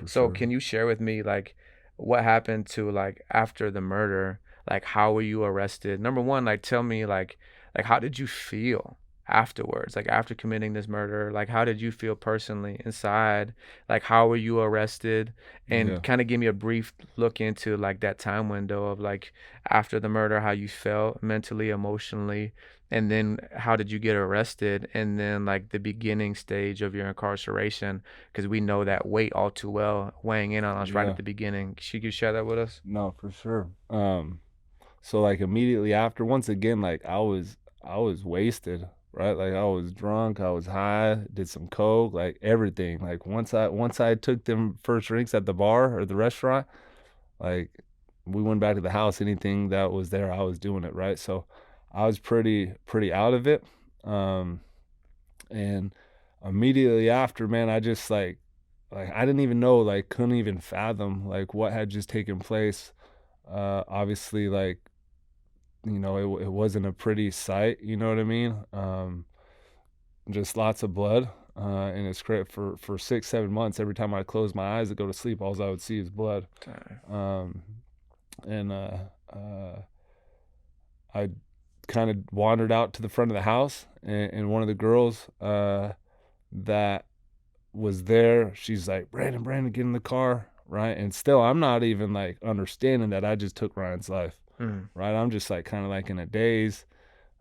So sure. can you share with me like what happened to like after the murder? Like how were you arrested? Number one, like tell me like how did you feel afterwards? Like after committing this murder, like how did you feel personally inside? Like how were you arrested? And Yeah. kind of give me a brief look into like that time window of like after the murder, how you felt mentally, emotionally, and then how did you get arrested? And then like the beginning stage of your incarceration, because we know that weight all too well, weighing in on us right at Yeah. the beginning. Should you share that with us? No, for sure. So like immediately after, once again, like I was wasted, right? Like I was drunk, I was high, did some coke, like everything. Like once I took them first drinks at the bar or the restaurant, like we went back to the house, anything that was there, I was doing it, right? So I was pretty out of it. Um and immediately after, man, I just like I didn't even know, like couldn't even fathom like what had just taken place. Obviously, like it wasn't a pretty sight. You know what I mean? Just lots of blood, and it's great for 6 7 months. Every time I close my eyes to go to sleep, all I would see is blood. Dang. Um, and I kind of wandered out to the front of the house, and one of the girls that was there, she's like, Branden, get in the car, right? And still, I'm not even like understanding that I just took Ryan's life, Mm. right? I'm just like kind of like in a daze.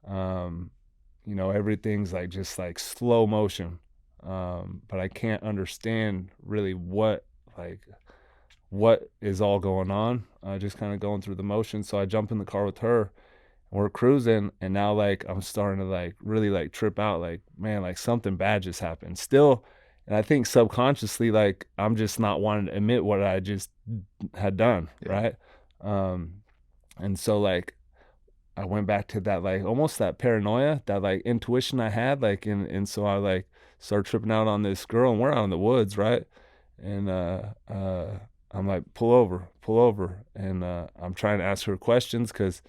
Um, everything's like just like slow motion. But I can't understand really like what is all going on. Just kind of going through the motions. So I jump in the car with her, and we're cruising, and now like I'm starting to like really like trip out. Like, man, like something bad just happened. Still, and I think subconsciously, like I'm just not wanting to admit what I just had done, Yeah. right? Um, and so like I went back to that like almost that paranoia, that like intuition I had, like and so I like started tripping out on this girl, and we're out in the woods, right? And I'm like, pull over, and I'm trying to ask her questions because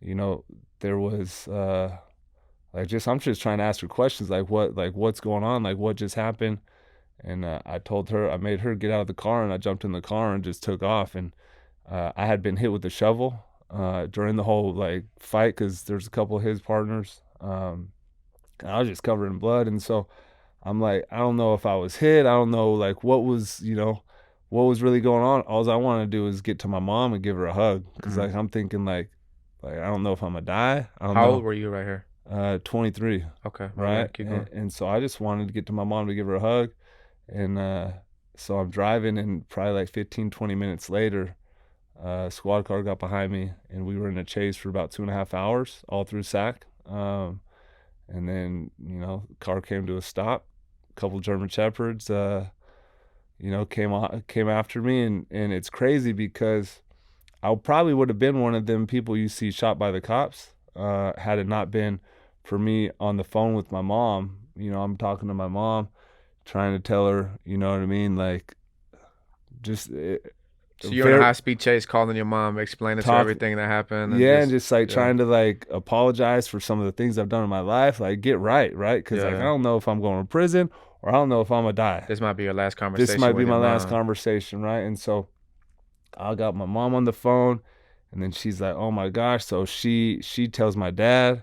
you know there was like just I'm just trying to ask her questions like what's going on, like what just happened. And I told her, I made her get out of the car, and I jumped in the car and just took off. And I had been hit with a shovel during the whole like fight because there's a couple of his partners. And I was just covered in blood, and so I'm like, I don't know if I was hit. I don't know like what was really going on. All I want to do is get to my mom and give her a hug because Mm. like I'm thinking like I don't know if I'm gonna die. I don't How old know. were you right here? 23, Okay, my right? bad. Keep And, going. and so I just wanted to get to my mom to give her a hug, and so I'm driving, and probably like 15, 20 minutes later, squad car got behind me, and we were in a chase for about 2.5 hours, all through Sac. And then, car came to a stop. A couple German Shepherds, came after me, and it's crazy because I probably would have been one of them people you see shot by the cops, had it not been for me on the phone with my mom. I'm talking to my mom, trying to tell her, you know what I mean, like just So you're in a very high speed chase, calling your mom, explaining to her talk, everything that happened, and yeah, and just just like yeah, trying to like apologize for some of the things I've done in my life, like get right, because like I yeah. don't know if I'm going to prison or I don't know if I'm gonna die. This might be your last This might conversation be with your my last mom. conversation, right? And so I got my mom on the phone, and then she's like, "Oh my gosh!" So she tells my dad,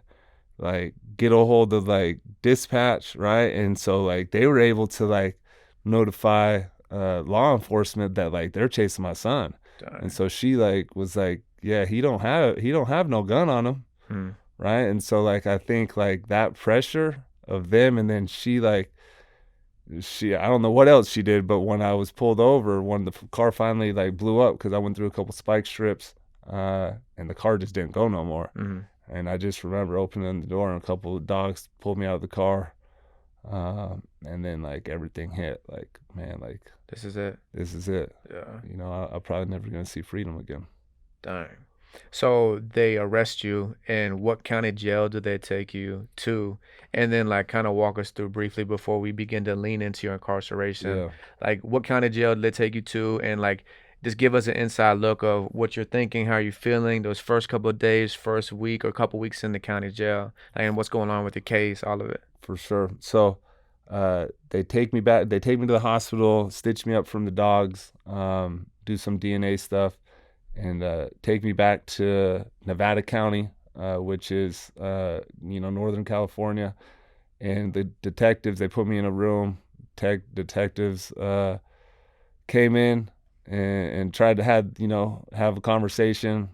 like, get a hold of like dispatch, right? And so like they were able to like notify law enforcement that like they're chasing my son. And Dang. so she like was like, yeah, he don't have no gun on him, Mm. right? And so like I think like that pressure of them, and then she I don't know what else she did, but when I was pulled over, when the car finally like blew up because I went through a couple spike strips, and the car just didn't go no more. Mm. And I just remember opening the door, and a couple of dogs pulled me out of the car. And then like everything hit. Like, man, like This is it. this is it. Yeah. I'm probably never gonna see freedom again. Dang. So they arrest you, and what county jail do they take you to? And then, like, kind of walk us through briefly before we begin to lean into your incarceration. Yeah, Like, what county jail did they take you to? And, like, just give us an inside look of what you're thinking, how you're feeling those first couple of days, first week, or couple weeks in the county jail, like, and what's going on with the case, all of it. for sure. So, They take me back. They take me to the hospital, stitch me up from the dogs, do some DNA stuff, and take me back to Nevada County, which is Northern California. And the detectives, they put me in a room. Detectives came in and tried to have a conversation,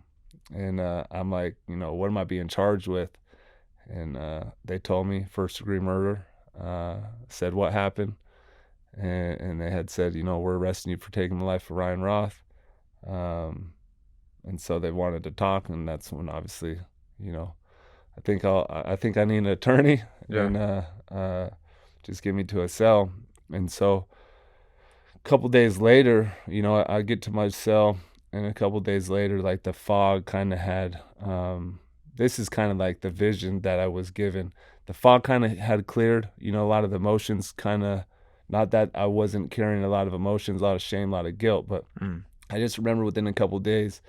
and I'm like, what am I being charged with? And they told me first degree murder. Said what happened, and they had said, we're arresting you for taking the life of Ryan Roth. Um, and so they wanted to talk, and that's when obviously, I think I need an attorney, Yeah. and just get me to a cell. And so a couple days later, I get to my cell, and a couple days later, like the fog kind of had. This is kind of like the vision that I was given. The fog kind of had cleared. A lot of the emotions kind of. Not that I wasn't carrying a lot of emotions, a lot of shame, a lot of guilt, but Mm. I just remember within a couple days,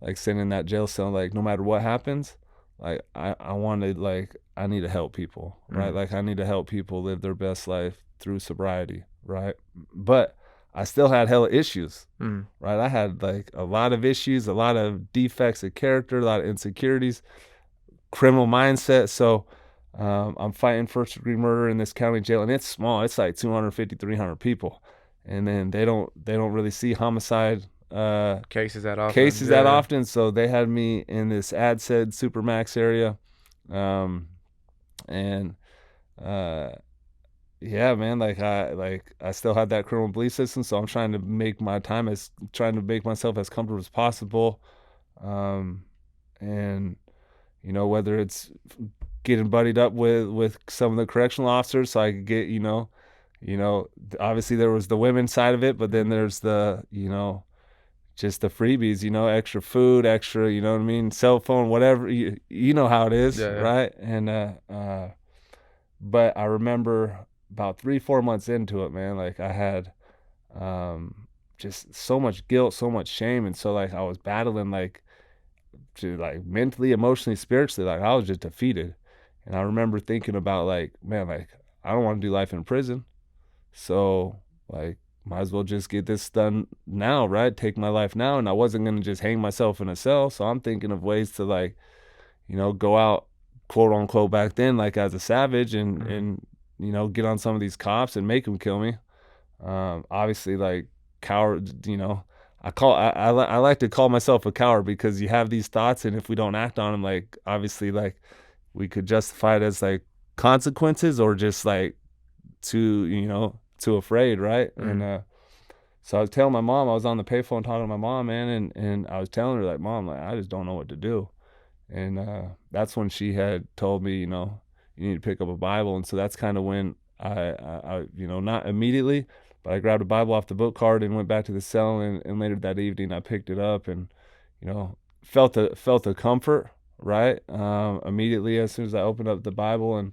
like sitting in that jail cell, like no matter what happens, like I wanted, like I need to help people, right? Mm. Like I need to help people live their best life through sobriety, right? But I still had hella issues, Mm. right? I had like a lot of issues, a lot of defects of character, a lot of insecurities, criminal mindset. So I'm fighting first degree murder in this county jail, and it's small. It's like 250, 300 people, and then they don't really see homicide Cases that often. cases that Yeah. often. So they had me in this ad said supermax area, um, and uh, yeah, man, I still had that criminal belief system. So I'm trying to make myself as comfortable as possible, um, and whether it's getting buddied up with some of the correctional officers so I could get obviously there was the women side of it, but then Mm. there's the just the freebies, extra food, extra, what I mean, cell phone, whatever, you know how it is, Yeah. Yeah. right? And but I remember about 3-4 months into it, man, like I had just so much guilt, so much shame, and so like I was battling like to like mentally, emotionally, spiritually, like I was just defeated. And I remember thinking about like, man, like I don't want to do life in prison. So like might as well just get this done now, right? Take my life now. And I wasn't gonna just hang myself in a cell. So I'm thinking of ways to like, go out, quote unquote, back then, like as a savage and Mm. get on some of these cops and make them kill me. Obviously, like coward, I like to call myself a coward because you have these thoughts, and if we don't act on them, like obviously, like we could justify it as like consequences or just like too afraid, right? And Mm. so I was telling my mom, I was on the payphone talking to my mom, man, and I was telling her like, Mom, like I just don't know what to do. And that's when she had told me, you need to pick up a Bible. And so that's kind of when not immediately, but I grabbed a Bible off the book cart and went back to the cell. And later that evening, I picked it up and, felt a comfort, right? Immediately as soon as I opened up the Bible. And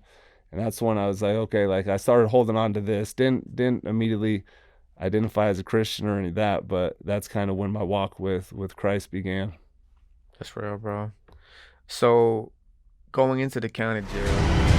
that's when I was like, okay, like I started holding on to this. Didn't immediately identify as a Christian or any of that, but that's kind of when my walk with Christ began. That's real, bro. So going into the county jail.